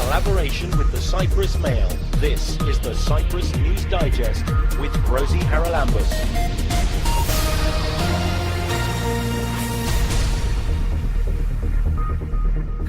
collaboration with the Cyprus Mail. This is the Cyprus News Digest with Rosie Charalambous.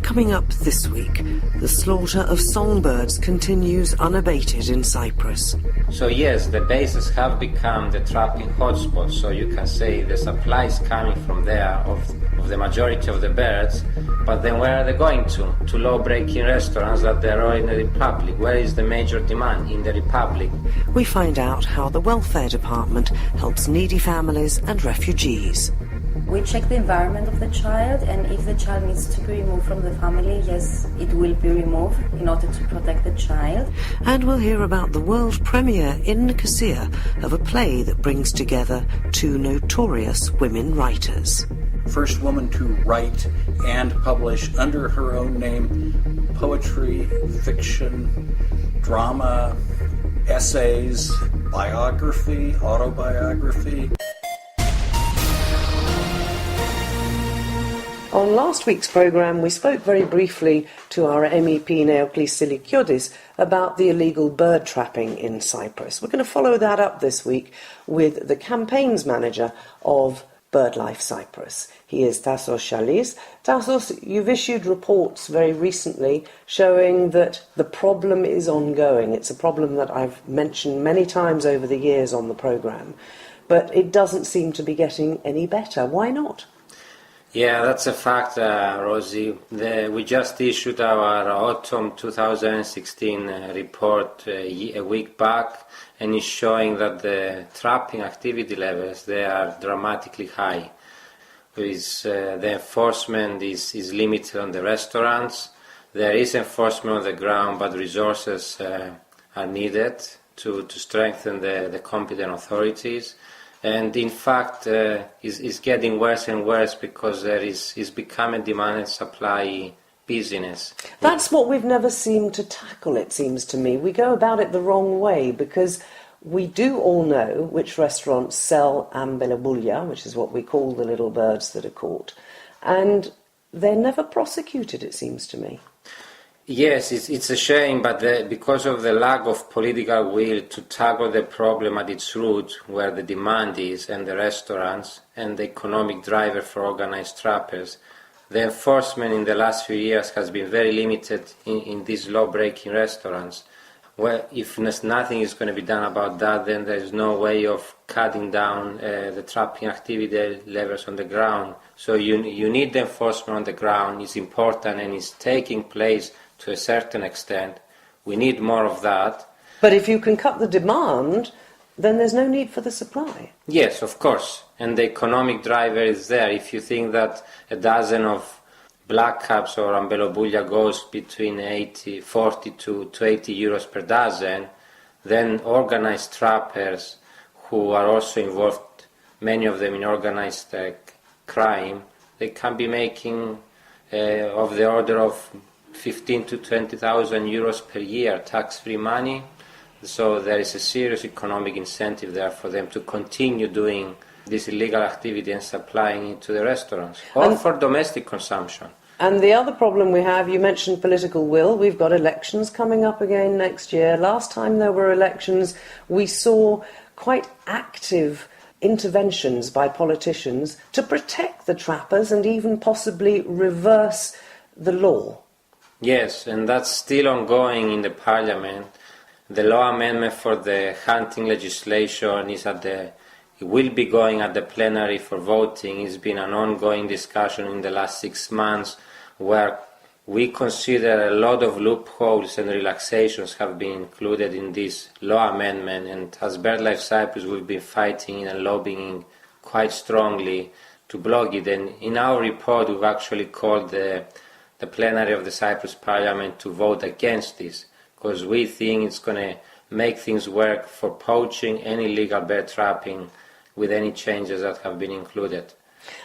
Coming up this week, the slaughter of songbirds continues unabated in Cyprus. So yes, the bases have become the trapping hotspots, so you can say the supply is coming from there of the majority of the birds, but then where are they going to? To low-breaking restaurants that there are in the Republic. Where is the major demand? In the Republic. We find out how the welfare department helps needy families and refugees. We check the environment of the child, and if the child needs to be removed from the family, yes, it will be removed in order to protect the child. And we'll hear about the world premiere in Nicosia of a play that brings together two notorious women writers. First woman to write and publish under her own name poetry, fiction, drama, essays, biography, autobiography. On last week's programme, we spoke very briefly to our MEP Neoklis Silikiodis about the illegal bird trapping in Cyprus. We're going to follow that up this week with the campaigns manager of BirdLife Cyprus. He is Tassos Shalis. Tassos, you've issued reports very recently showing that the problem is ongoing. It's a problem that I've mentioned many times over the years on the programme, but it doesn't seem to be getting any better. Why not? Yeah, that's a fact, Rosie. We just issued our autumn 2016 report a week back, and it's showing that the trapping activity levels, they are dramatically high. The enforcement is limited on the restaurants. There is enforcement on the ground, but resources are needed to strengthen the competent authorities. And in fact, is getting worse and worse because there is becoming demand and supply business. That's what we've never seemed to tackle, it seems to me. We go about it the wrong way because we do all know which restaurants sell ambelaboulia, which is what we call the little birds that are caught, and they're never prosecuted, it seems to me. Yes, it's a shame, but because of the lack of political will to tackle the problem at its root, where the demand is, and the restaurants, and the economic driver for organized trappers, the enforcement in the last few years has been very limited in these law-breaking restaurants. Well, if nothing is going to be done about that, then there is no way of cutting down the trapping activity levels on the ground. So you need the enforcement on the ground. It's important and it's taking place to a certain extent. We need more of that. But if you can cut the demand, then there's no need for the supply. Yes, of course. And the economic driver is there. If you think that a dozen of black caps or ambeloboulia goes between 40 to 80 euros per dozen, then organized trappers who are also involved, many of them in organized crime, they can be making of the order of 15 to 20,000 euros per year tax-free money. So there is a serious economic incentive there for them to continue doing this illegal activity and supplying it to the restaurants, or for domestic consumption. And the other problem we have, you mentioned political will. We've got elections coming up again next year. Last time there were elections, we saw quite active interventions by politicians to protect the trappers and even possibly reverse the law. Yes, and that's still ongoing in the parliament. The law amendment for the hunting legislation it will be going at the plenary for voting. It's been an ongoing discussion in the last 6 months where we consider a lot of loopholes and relaxations have been included in this law amendment, and as BirdLife Cyprus we've been fighting and lobbying quite strongly to block it. And in our report we've actually called the plenary of the Cyprus Parliament to vote against this, because we think it's going to make things work for poaching and illegal bird trapping with any changes that have been included.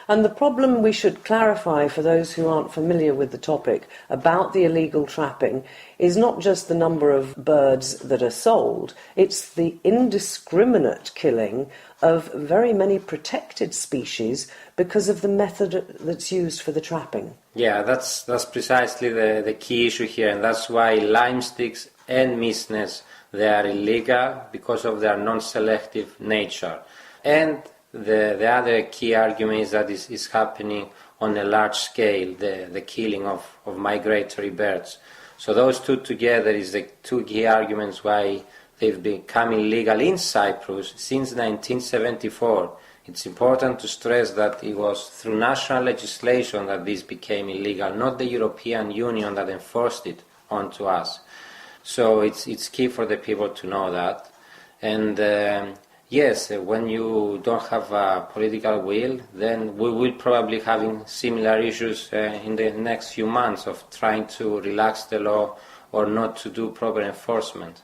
And the problem we should clarify for those who aren't familiar with the topic about the illegal trapping is not just the number of birds that are sold, it's the indiscriminate killing of very many protected species because of the method that's used for the trapping. Yeah, that's precisely the key issue here, and that's why lime sticks and mist nets, they are illegal because of their non-selective nature. And the other key argument is that this is happening on a large scale, the killing of migratory birds. So those two together is the two key arguments why they've become illegal in Cyprus since 1974. It's important to stress that it was through national legislation that this became illegal, not the European Union that enforced it onto us. So it's key for the people to know that. And yes, when you don't have a political will, then we will probably having similar issues in the next few months of trying to relax the law or not to do proper enforcement.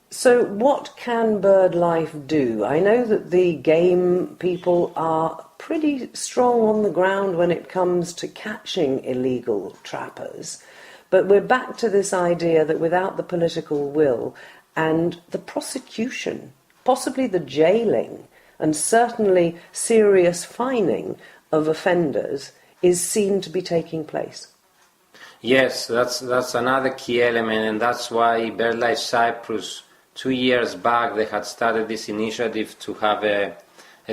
So what can BirdLife do? I know that the game people are pretty strong on the ground when it comes to catching illegal trappers, but we're back to this idea that without the political will and the prosecution, possibly the jailing, and certainly serious fining of offenders is seen to be taking place. Yes, that's another key element, and that's why BirdLife Cyprus 2 years back they had started this initiative to have a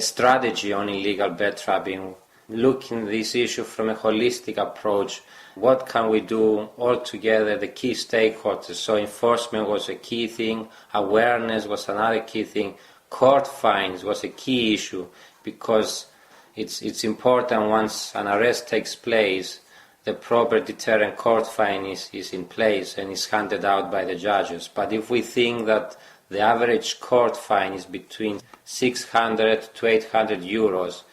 strategy on illegal bird trapping, looking at this issue from a holistic approach. What can we do all together, the key stakeholders? So enforcement was a key thing, awareness was another key thing, court fines was a key issue, because it's important once an arrest takes place, the proper deterrent court fine is in place and is handed out by the judges. But if we think that the average court fine is between 600 to 800 euros,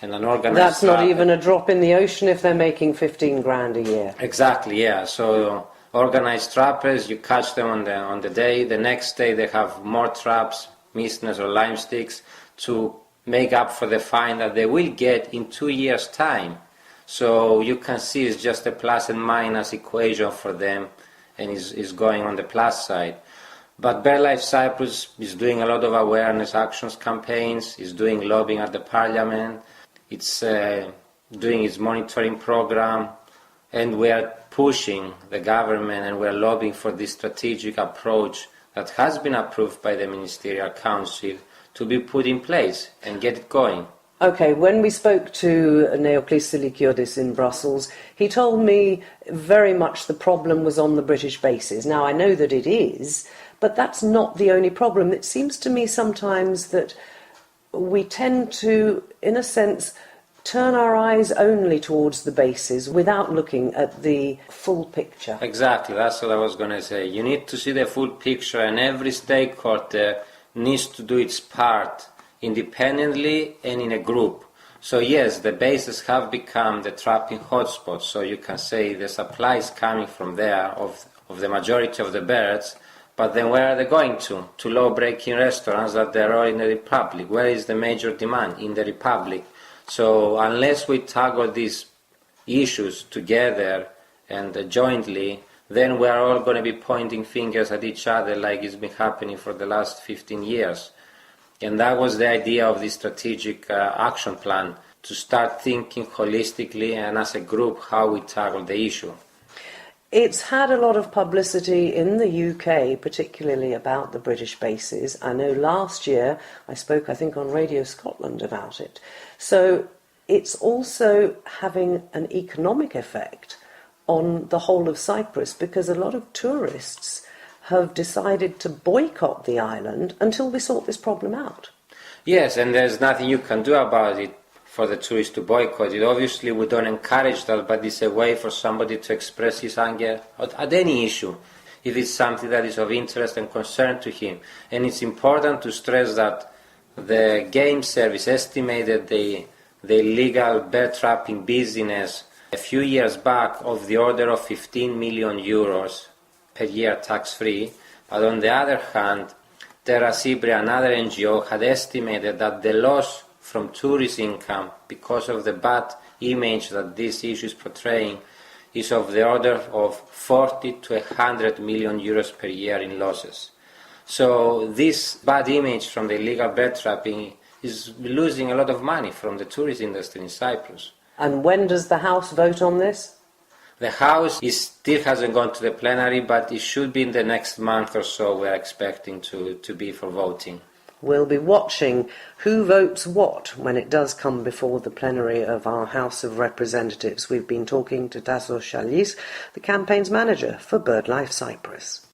and an organized... That's not even a drop in the ocean if they're making 15 grand a year. Exactly, yeah. So organized trappers, you catch them on the day, the next day they have more traps, mist nets or lime sticks, to make up for the fine that they will get in 2 years' time. So you can see it's just a plus and minus equation for them, and is going on the plus side. But BirdLife Cyprus is doing a lot of awareness actions campaigns, is doing lobbying at the parliament, it's doing its monitoring program, and we are pushing the government and we are lobbying for this strategic approach that has been approved by the Ministerial Council to be put in place and get it going. Okay, when we spoke to Nicosia Silikiotis in Brussels, he told me very much the problem was on the British bases. Now, I know that it is, but that's not the only problem. It seems to me sometimes that we tend to, in a sense, turn our eyes only towards the bases without looking at the full picture. Exactly, that's what I was going to say. You need to see the full picture, and every stakeholder needs to do its part independently and in a group. So yes, the bases have become the trapping hotspots, so you can say the supply is coming from there of the majority of the birds, but then where are they going to? To law-breaking restaurants that they're all in the Republic. Where is the major demand? In the Republic. So unless we tackle these issues together and jointly, then we are all going to be pointing fingers at each other like it's been happening for the last 15 years. And that was the idea of this strategic action plan, to start thinking holistically and as a group how we tackle the issue. It's had a lot of publicity in the UK, particularly about the British bases. I know last year I spoke, I think, on Radio Scotland about it. So it's also having an economic effect on the whole of Cyprus, because a lot of tourists have decided to boycott the island until we sort this problem out. Yes, and there's nothing you can do about it for the tourists to boycott it. Obviously, we don't encourage that, but it's a way for somebody to express his anger at any issue, if it's something that is of interest and concern to him. And it's important to stress that the Game Service estimated the illegal bird trapping business a few years back of the order of 15 million euros per year tax-free, but on the other hand, Terra Cipria, another NGO, had estimated that the loss from tourist income because of the bad image that this issue is portraying is of the order of 40 to 100 million euros per year in losses. So this bad image from the illegal bird trapping is losing a lot of money from the tourist industry in Cyprus. And when does the House vote on this? The House still hasn't gone to the plenary, but it should be in the next month or so. We're expecting to be for voting. We'll be watching who votes what when it does come before the plenary of our House of Representatives. We've been talking to Tassos Chalis, the campaign's manager for BirdLife Cyprus.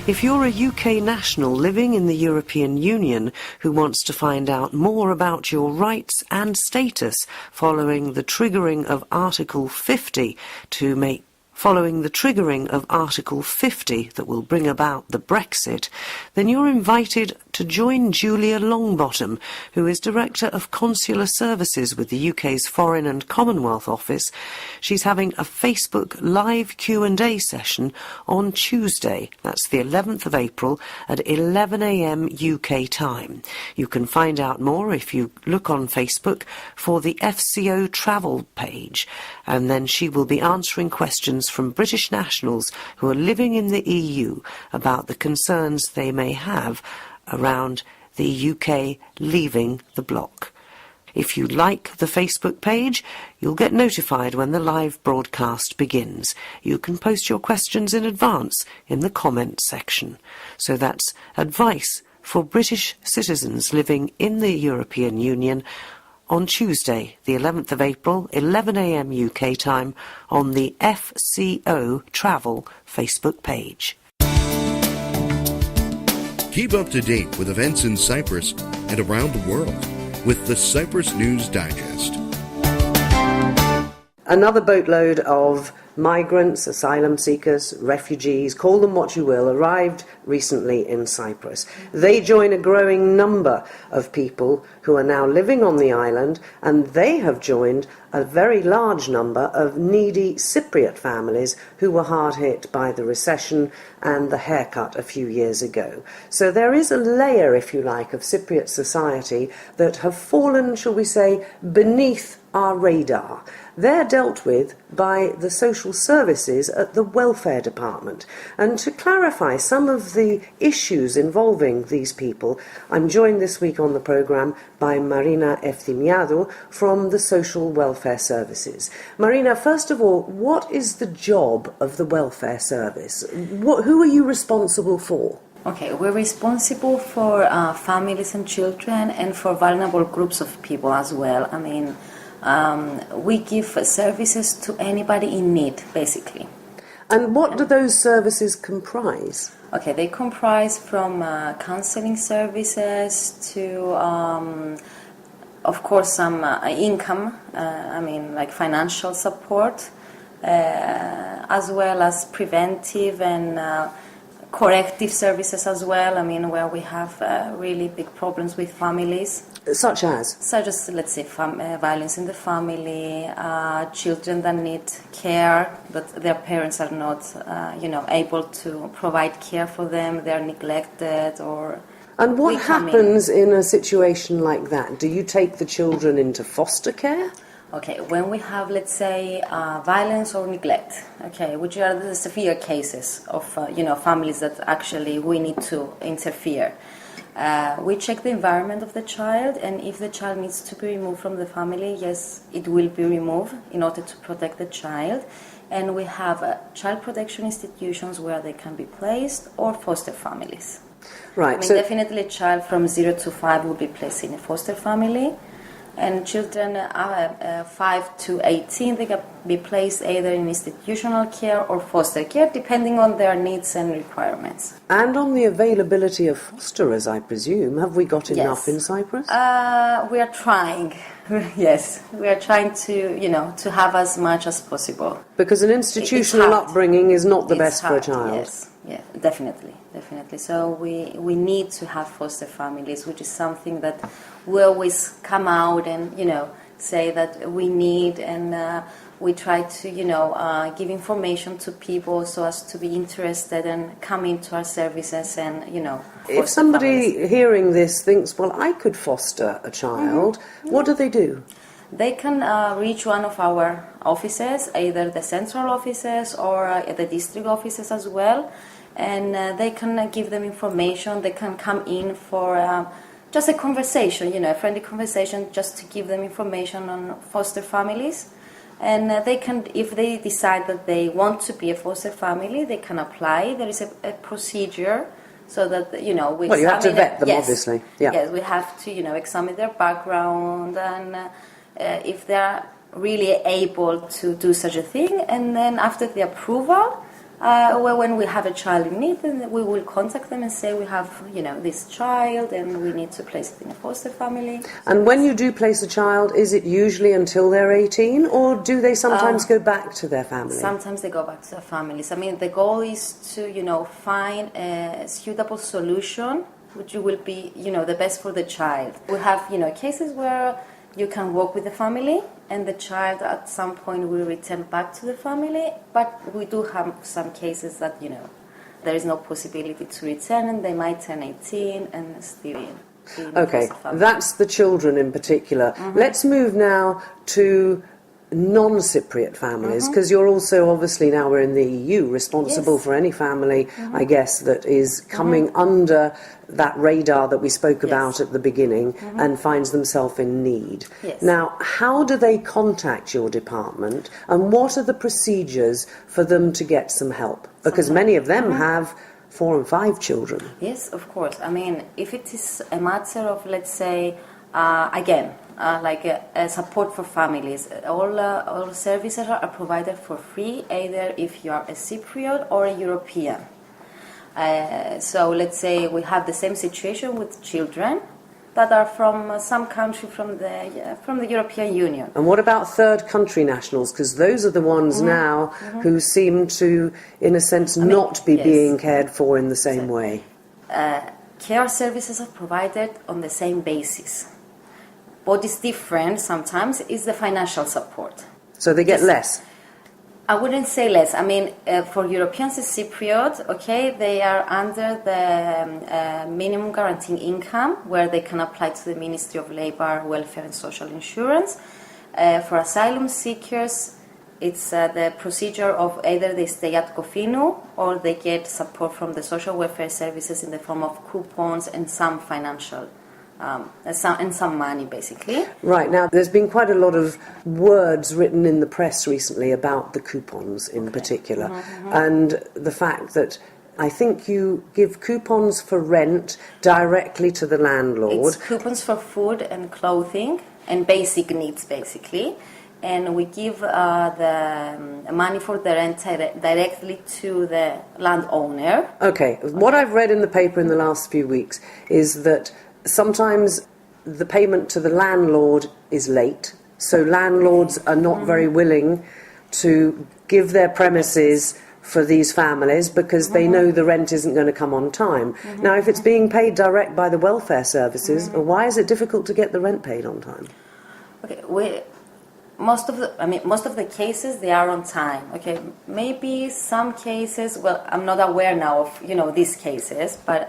If you're a UK national living in the European Union who wants to find out more about your rights and status following the triggering of Article 50 that will bring about the Brexit, then you're invited to join Julia Longbottom, who is Director of Consular Services with the UK's Foreign and Commonwealth Office. She's having a Facebook live Q&A session on Tuesday, that's the 11th of April, at 11 a.m. UK time. You can find out more if you look on Facebook for the FCO travel page, and then she will be answering questions from British nationals who are living in the EU about the concerns they may have around the UK leaving the bloc. If you like the Facebook page, you'll get notified when the live broadcast begins. You can post your questions in advance in the comment section. So that's advice for British citizens living in the European Union on Tuesday, the 11th of April, 11 a.m. UK time, on the FCO Travel Facebook page. Keep up to date with events in Cyprus and around the world with the Cyprus News Digest. Another boatload of migrants, asylum seekers, refugees, call them what you will, arrived recently in Cyprus. They join a growing number of people who are now living on the island, and they have joined a very large number of needy Cypriot families who were hard hit by the recession and the haircut a few years ago. So there is a layer, if you like, of Cypriot society that have fallen, shall we say, beneath our radar. They're dealt with by the social services at the welfare department. And to clarify some of the issues involving these people, I'm joined this week on the programme by Marina Efthymiadou from the Social Welfare Services. Marina, first of all, what is the job of the welfare service? Who are you responsible for? Okay, we're responsible for families and children and for vulnerable groups of people as well. I mean, we give services to anybody in need, basically. And what do those services comprise? Okay, they comprise from counseling services to, of course, some income, like financial support, as well as preventive and corrective services as well, where we have really big problems with families. Such as, let's say, violence in the family, children that need care, but their parents are not, able to provide care for them, they're neglected, or... And what happens in a situation like that? Do you take the children into foster care? Okay, when we have, let's say, violence or neglect, okay, which are the severe cases of, families that actually we need to interfere. We check the environment of the child, and if the child needs to be removed from the family, yes, it will be removed in order to protect the child. And we have child protection institutions where they can be placed, or foster families. Right. Definitely a child from 0 to 5 will be placed in a foster family. And children 5 to 18, they can be placed either in institutional care or foster care, depending on their needs and requirements. And on the availability of fosterers, I presume. Have we got enough in Cyprus? We are trying. Yes, we are trying to, to have as much as possible. Because an institutional upbringing is not the best for a child. Yes, yeah, definitely. So we need to have foster families, which is something that we always come out and, say that we need, and we try to, give information to people so as to be interested and come into our services and, If somebody hearing this thinks, well, I could foster a child, what do they do? They can reach one of our offices, either the central offices or the district offices as well, and they can give them information. They can come in for just a conversation, a friendly conversation, just to give them information on foster families. And they can, if they decide that they want to be a foster family, they can apply. There is a procedure so that, we Well, you have to vet them, yes, obviously. Yeah. Yes, we have to, examine their background and if they're really able to do such a thing. And then after the approval, when we have a child in need, then we will contact them and say we have, this child and we need to place it in a foster family. And when you do place a child, is it usually until they're 18, or do they sometimes go back to their family? Sometimes they go back to their families. I mean, the goal is to, find a suitable solution which will be, the best for the child. We have, cases where you can work with the family and the child at some point will return back to the family, but we do have some cases that, there is no possibility to return and they might turn 18 and still in Okay, family. that's the children in particular. Let's move now to non-Cypriot families, because you're also, obviously, now we're in the EU, responsible Yes. for any family, I guess, that is coming under that radar that we spoke about at the beginning and finds themselves in need. Yes. Now, how do they contact your department, and what are the procedures for them to get some help? Because many of them have 4 and 5 children. Yes, of course. I mean, if it is a matter of, let's say, like a support for families, all services are provided for free, either if you are a Cypriot or a European. So let's say we have the same situation with children that are from some country from the European Union. And what about third country nationals? Because those are the ones now who seem to, in a sense, not be yes. being cared for in the same way. Care services are provided on the same basis. What is different sometimes is the financial support. So they get less. I wouldn't say less. I mean, for Europeans as Cypriot, okay, they are under the minimum guaranteed income, where they can apply to the Ministry of Labour, Welfare and Social Insurance. For asylum seekers, it's the procedure of either they stay at Kofinu or they get support from the social welfare services in the form of coupons and some financial and some money, basically. Right, now there's been quite a lot of words written in the press recently about the coupons in particular, and the fact that I think you give coupons for rent directly to the landlord. It's coupons for food and clothing and basic needs, basically. And we give the money for the rent directly to the landowner. Okay, what I've read in the paper in the last few weeks is that sometimes the payment to the landlord is late, so landlords are not very willing to give their premises for these families because they know the rent isn't going to come on time. Now, if it's being paid direct by the welfare services, why is it difficult to get the rent paid on time? Okay, most of the cases, they are on time. Okay, maybe some cases. Well, I'm not aware now of these cases, but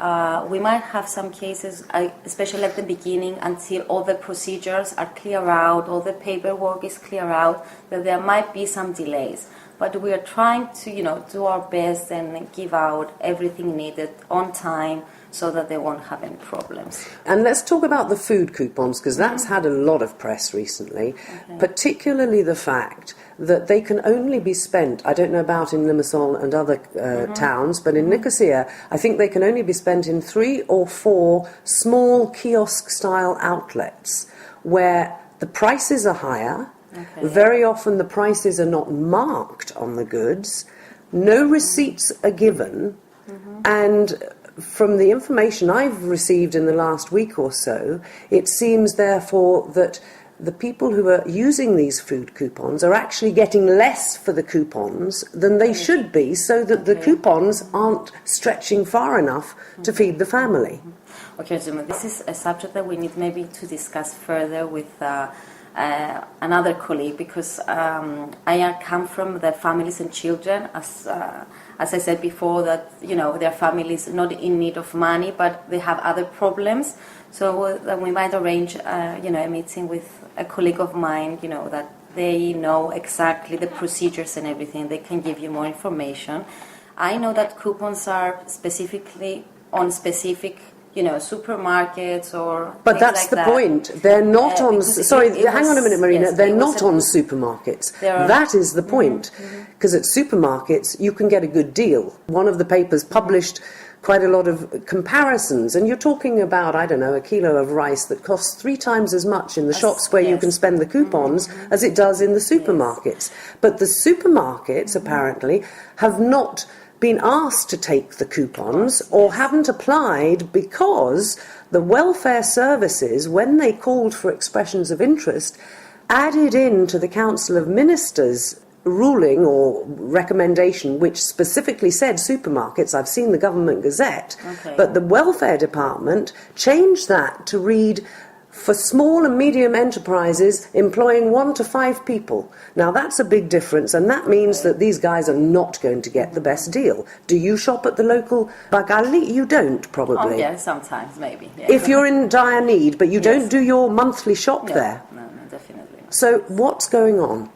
we might have some cases, especially at the beginning, until all the procedures are clear out, all the paperwork is clear out, that there might be some delays. But we are trying to do our best and give out everything needed on time, so that they won't have any problems. And let's talk about the food coupons, because that's had a lot of press recently, particularly the fact that they can only be spent, I don't know about in Limassol and other towns, but in Nicosia, I think they can only be spent in 3 or 4 small kiosk-style outlets where the prices are higher. Very often the prices are not marked on the goods, no receipts are given, and from the information I've received in the last week or so, it seems therefore that the people who are using these food coupons are actually getting less for the coupons than they should be, so that the coupons aren't stretching far enough to feed the family. Okay, so this is a subject that we need maybe to discuss further with another colleague, because I come from the families and children, as I said before, that their families not in need of money, but they have other problems. So we might arrange a meeting with a colleague of mine, that they know exactly the procedures and everything. They can give you more information. I know that coupons are specifically on specific supermarkets or. But things that's like the that. point. They're not on. Because Sorry, it hang on a was- minute, Marina. yes, They're it was not on supermarkets. That is the point. Because at supermarkets, you can get a good deal. One of the papers published quite a lot of comparisons, and you're talking about, I don't know, a kilo of rice that costs 3 times as much in the shops where you yes. can spend the coupons as it does in the supermarkets. But the supermarkets, apparently, have not been asked to take the coupons or haven't applied because the welfare services, when they called for expressions of interest, added in to the Council of Ministers ruling or recommendation which specifically said supermarkets. I've seen the Government Gazette, but the Welfare Department changed that to read for small and medium enterprises employing 1 to 5 people. Now that's a big difference, and that means that these guys are not going to get the best deal. Do you shop at the local bagali? You don't, probably. Oh, yeah, sometimes, maybe. Yeah. If you're in dire need, but you don't do your monthly shop there. No, definitely not. So what's going on?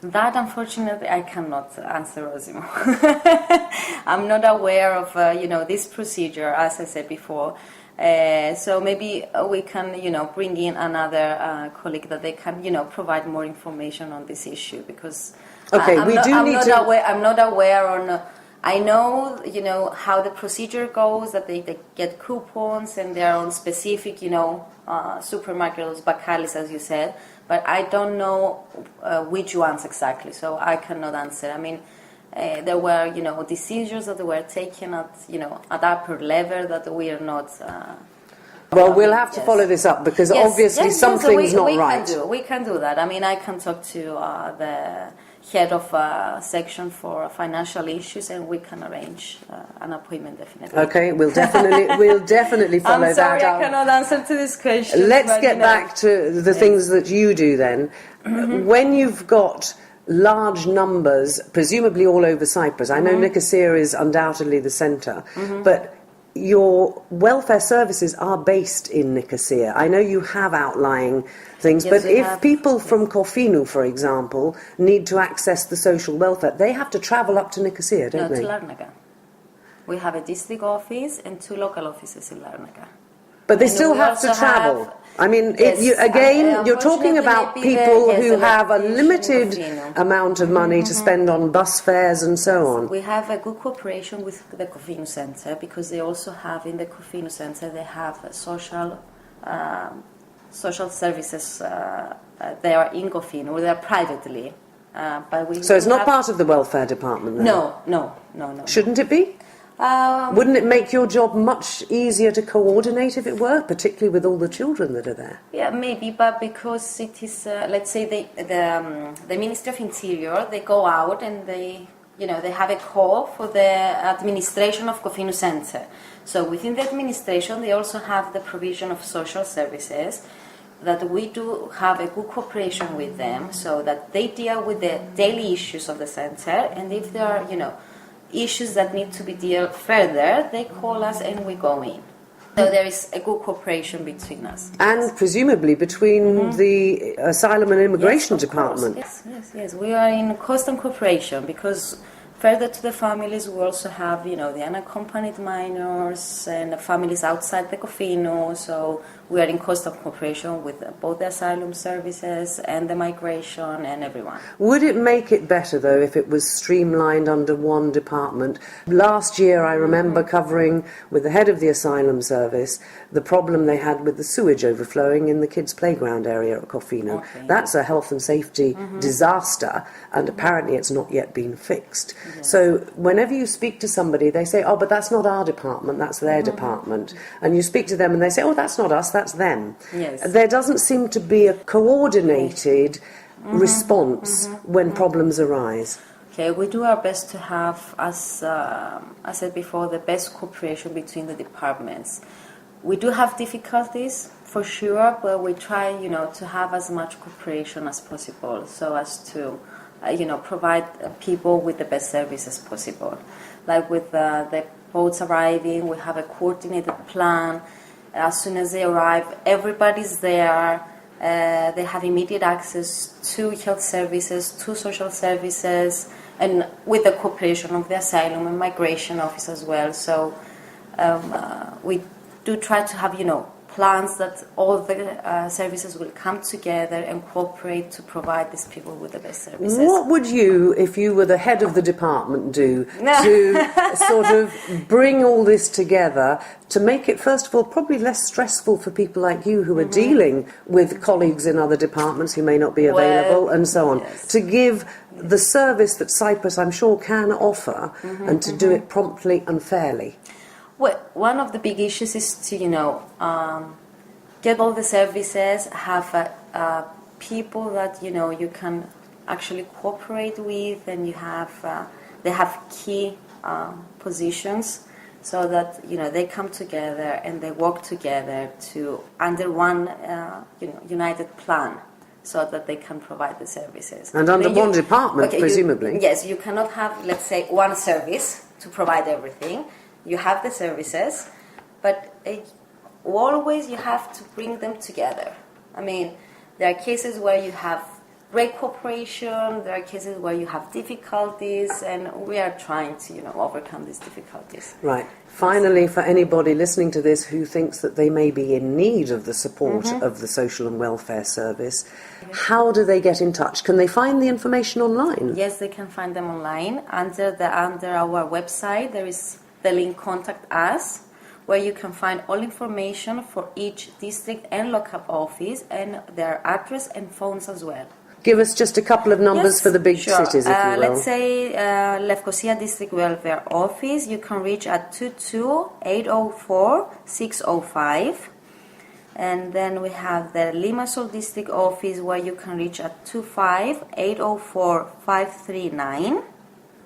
That, unfortunately, I cannot answer, Rosie. I'm not aware of, this procedure, as I said before. So maybe we can, bring in another colleague that they can, provide more information on this issue, because I'm not aware on. I know, how the procedure goes, that they get coupons and they're on specific, supermarkets, bakalis, as you said, but I don't know which ones exactly, so I cannot answer. I mean, there were, decisions that were taken at, at upper level that we are not. Well, we'll have to follow this up because obviously something's not right. We can do that. I mean, I can talk to the head of section for financial issues, and we can arrange an appointment, definitely. Okay, we'll definitely follow I'm sorry, that up. I cannot answer to this question. Let's get back to the things that you do then. When you've got large numbers, presumably all over Cyprus, I know Nicosia is undoubtedly the centre, but your welfare services are based in Nicosia. I know you have outlying things, but if people from Corfinu, for example, need to access the social welfare, they have to travel up to Nicosia, don't they? To Larnaca. We have a district office and 2 local offices in Larnaca. But they still have to travel. I mean, you're talking about people who have a limited amount of money to spend on bus fares and so on. We have a good cooperation with the Corfinu Centre, because they also have, in the Corfinu Centre, they have social services. They are in Corfinu, they are privately. So it's not part of the welfare department then? No. Shouldn't it be? Wouldn't it make your job much easier to coordinate if it were, particularly with all the children that are there? Yeah, maybe, but because it is, let's say, the Ministry of Interior, they go out and they have a call for the administration of Corfinu Centre. So within the administration, they also have the provision of social services, that we do have a good cooperation with them, so that they deal with the daily issues of the centre, and if there are, issues that need to be dealt further, they call us and we go in. So there is a good cooperation between us. And presumably between the Asylum and Immigration Department. Yes. We are in constant cooperation, because further to the families we also have, the unaccompanied minors and families outside the Corfinu, so we are in constant cooperation with both the asylum services and the migration and everyone. Would it make it better, though, if it was streamlined under one department? Last year, I remember covering with the head of the asylum service the problem they had with the sewage overflowing in the kids' playground area at Corfinu. Okay. That's a health and safety disaster, and apparently it's not yet been fixed. Yes. So whenever you speak to somebody, they say, oh, but that's not our department, that's their department. And you speak to them and they say, oh, that's not us, that's them. Yes. There doesn't seem to be a coordinated response when problems arise. Okay, we do our best to have, as I said before, the best cooperation between the departments. We do have difficulties, for sure, but we try, to have as much cooperation as possible, so as to, provide people with the best service as possible. Like with the boats arriving, we have a coordinated plan. As soon as they arrive, everybody's there. They have immediate access to health services, to social services, and with the cooperation of the Asylum and Migration Office as well. So we do try to have, plans that all the services will come together and cooperate to provide these people with the best services. What would you, if you were the head of the department, do to sort of bring all this together to make it, first of all, probably less stressful for people like you who are dealing with colleagues in other departments who may not be available and so on, to give the service that Cyprus, I'm sure, can offer and to do it promptly and fairly? Well, one of the big issues is to, get all the services, have people that, you can actually cooperate with, and you have, they have key positions so that, they come together and they work together to, under one, united plan, so that they can provide the services. And under one department, presumably. Yes, you cannot have, let's say, one service to provide everything. You have the services, but always you have to bring them together. I mean, there are cases where you have great cooperation, there are cases where you have difficulties, and we are trying to, overcome these difficulties. Right. Finally, for anybody listening to this who thinks that they may be in need of the support of the Social and Welfare Service, how do they get in touch? Can they find the information online? Yes, they can find them online. Under our website, there is the link Contact Us, where you can find all information for each district and local office, and their address and phones as well. Give us just a couple of numbers for the big cities, if you will. Let's say Lefkosia District Welfare Office, you can reach at 22-804-605. And then we have the Limassol District Office, where you can reach at 25-804-539.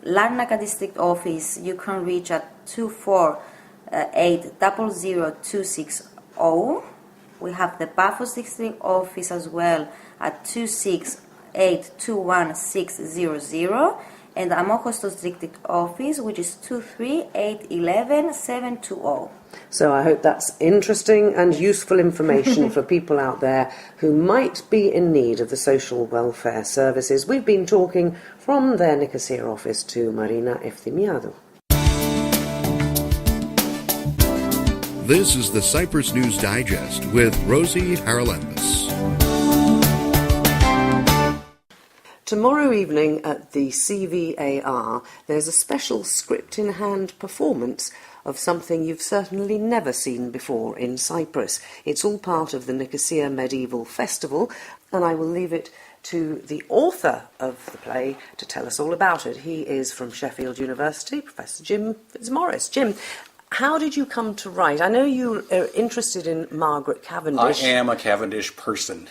Larnaca District Office, you can reach at 248-00260. We have the Paphos District Office as well at 268-21600, and the Amohostos District Office, which is 238-11-720. So I hope that's interesting and useful information for people out there who might be in need of the social welfare services. We've been talking from their Nicosia office to Marina Efthymiadou. This is the Cyprus News Digest with Rosie Charalambous. Tomorrow evening at the CVAR, there's a special script-in-hand performance of something you've certainly never seen before in Cyprus. It's all part of the Nicosia Medieval Festival, and I will leave it to the author of the play to tell us all about it. He is from Sheffield University, Professor Jim Fitzmaurice. Jim, how did you come to write? I know you are interested in Margaret Cavendish. I am a Cavendish person.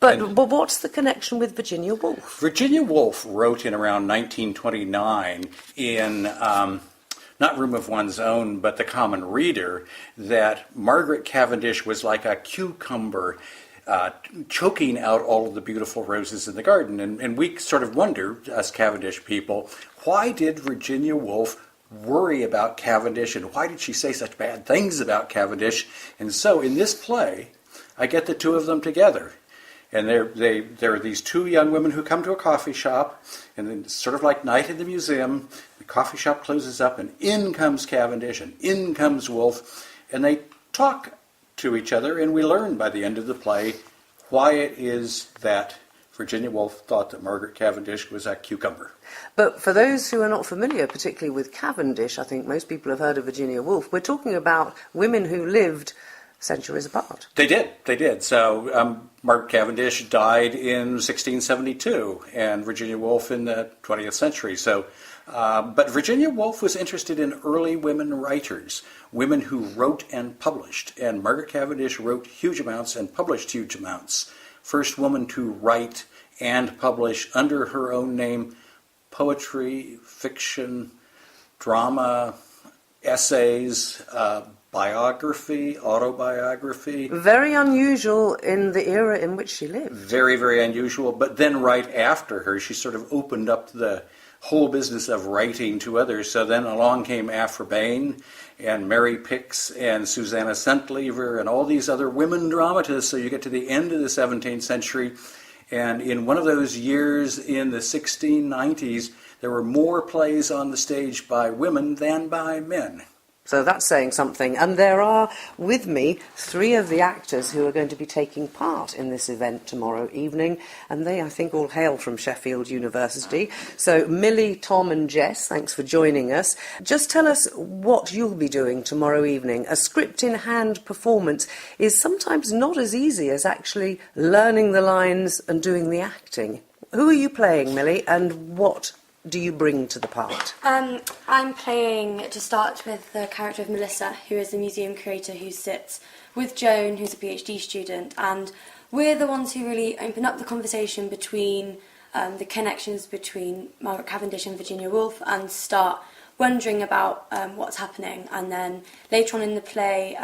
But what's the connection with Virginia Woolf? Virginia Woolf wrote in around 1929 in, not Room of One's Own, but The Common Reader, that Margaret Cavendish was like a cucumber choking out all of the beautiful roses in the garden. And we sort of wonder, us Cavendish people, why did Virginia Woolf worry about Cavendish, and why did she say such bad things about Cavendish? And so in this play, I get the two of them together. And there are these two young women who come to a coffee shop, and then sort of like Night in the Museum, the coffee shop closes up, and in comes Cavendish, and in comes Woolf, and they talk to each other, and we learn by the end of the play why it is that Virginia Woolf thought that Margaret Cavendish was a cucumber. But for those who are not familiar, particularly with Cavendish, I think most people have heard of Virginia Woolf. We're talking about women who lived centuries apart. They did. So Margaret Cavendish died in 1672, and Virginia Woolf in the 20th century. So, but Virginia Woolf was interested in early women writers, women who wrote and published, and Margaret Cavendish wrote huge amounts and published huge amounts. First woman to write and publish under her own name poetry, fiction, drama, essays, biography, autobiography. Very unusual in the era in which she lived. Very, very unusual. But then right after her, she sort of opened up the whole business of writing to others. So then along came Aphra Behn and Mary Picks and Susanna Centlever and all these other women dramatists. So you get to the end of the 17th century, and in one of those years in the 1690s, there were more plays on the stage by women than by men. So that's saying something. And there are with me 3 of the actors who are going to be taking part in this event tomorrow evening. And they, I think, all hail from Sheffield University. So Millie, Tom and Jess, thanks for joining us. Just tell us what you'll be doing tomorrow evening. A script-in-hand performance is sometimes not as easy as actually learning the lines and doing the acting. Who are you playing, Millie, and what do you bring to the part? I'm playing, to start with, the character of Melissa, who is the museum curator who sits with Joan, who's a PhD student, and we're the ones who really open up the conversation between the connections between Margaret Cavendish and Virginia Woolf, and start wondering about what's happening. And then later on in the play,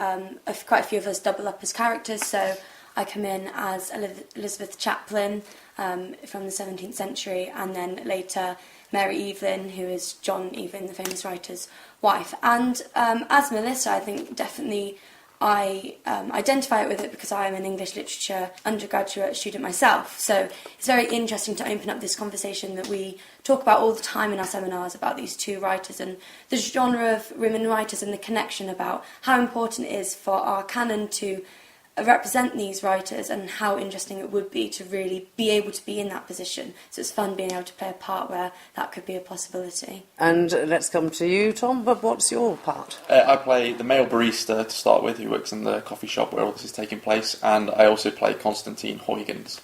quite a few of us double up as characters, so I come in as Elizabeth Chaplin from the 17th century, and then later Mary Evelyn, who is John Evelyn, the famous writer's wife. And as Melissa, I think definitely I identify with it because I am an English literature undergraduate student myself. So it's very interesting to open up this conversation that we talk about all the time in our seminars about these 2 writers and the genre of women writers and the connection about how important it is for our canon to represent these writers and how interesting it would be to really be able to be in that position. So it's fun being able to play a part where that could be a possibility. And let's come to you, Tom, but what's your part? I play the male barista to start with, who works in the coffee shop where all this is taking place, and I also play Constantine Huygens,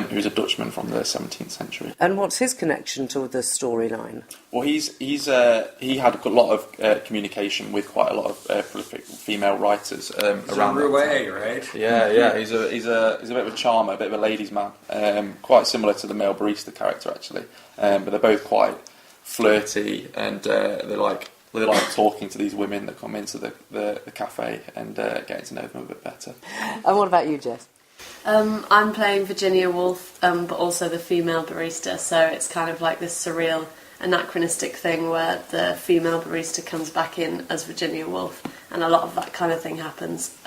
who's a Dutchman from the 17th century. And what's his connection to the storyline? Well, he had a lot of communication with quite a lot of prolific female writers around that Rouet, time. right? Yeah. He's a bit of a charmer, a bit of a ladies' man. Quite similar to the male barista character, actually. But they're both quite flirty, and they like talking to these women that come into the cafe and getting to know them a bit better. And what about you, Jess? I'm playing Virginia Woolf, but also the female barista, so it's kind of like this surreal, anachronistic thing where the female barista comes back in as Virginia Woolf, and a lot of that kind of thing happens.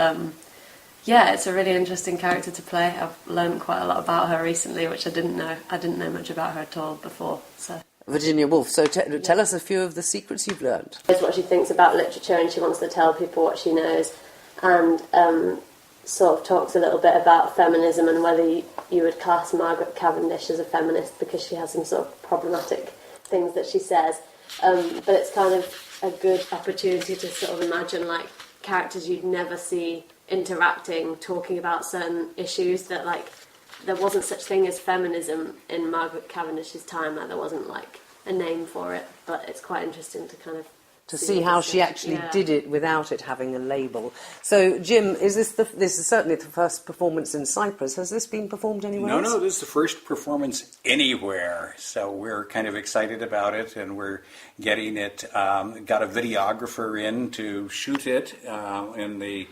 Yeah, it's a really interesting character to play. I've learned quite a lot about her recently, which I didn't know. I didn't know much about her at all before. So Virginia Woolf. So tell us a few of the secrets you've learned. Knows what she thinks about literature, and she wants to tell people what she knows, and sort of talks a little bit about feminism and whether you would class Margaret Cavendish as a feminist because she has some sort of problematic things that she says. But it's kind of a good opportunity to sort of imagine like characters you'd never see interacting, talking about certain issues that like there wasn't such thing as feminism in Margaret Cavendish's time. Like there wasn't like a name for it, but it's quite interesting to kind of to see how she actually did it without it having a label. So, Jim, this is certainly the first performance in Cyprus. Has this been performed anywhere else? No, this is the first performance anywhere. So we're kind of excited about it, and we're getting it, got a videographer in to shoot it in the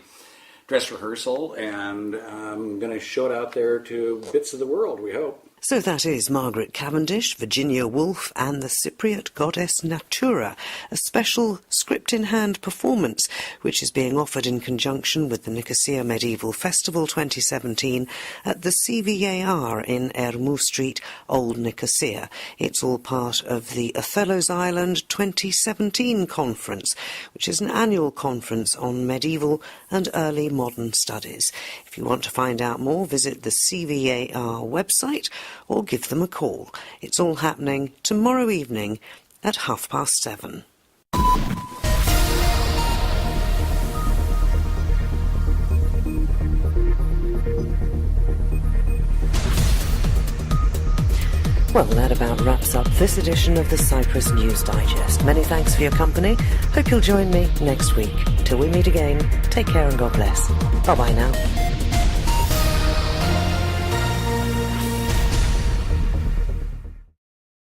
dress rehearsal, and I'm going to show it out there to bits of the world, we hope. So that is Margaret Cavendish, Virginia Woolf and the Cypriot goddess Natura, a special script-in-hand performance which is being offered in conjunction with the Nicosia Medieval Festival 2017 at the CVAR in Ermou Street, Old Nicosia. It's all part of the Othello's Island 2017 conference, which is an annual conference on medieval and early modern studies. If you want to find out more, visit the CVAR website or give them a call. It's all happening tomorrow evening at 7:30. Well, that about wraps up this edition of the Cyprus News Digest. Many thanks for your company. Hope you'll join me next week. Till we meet again, take care and God bless. Bye-bye now.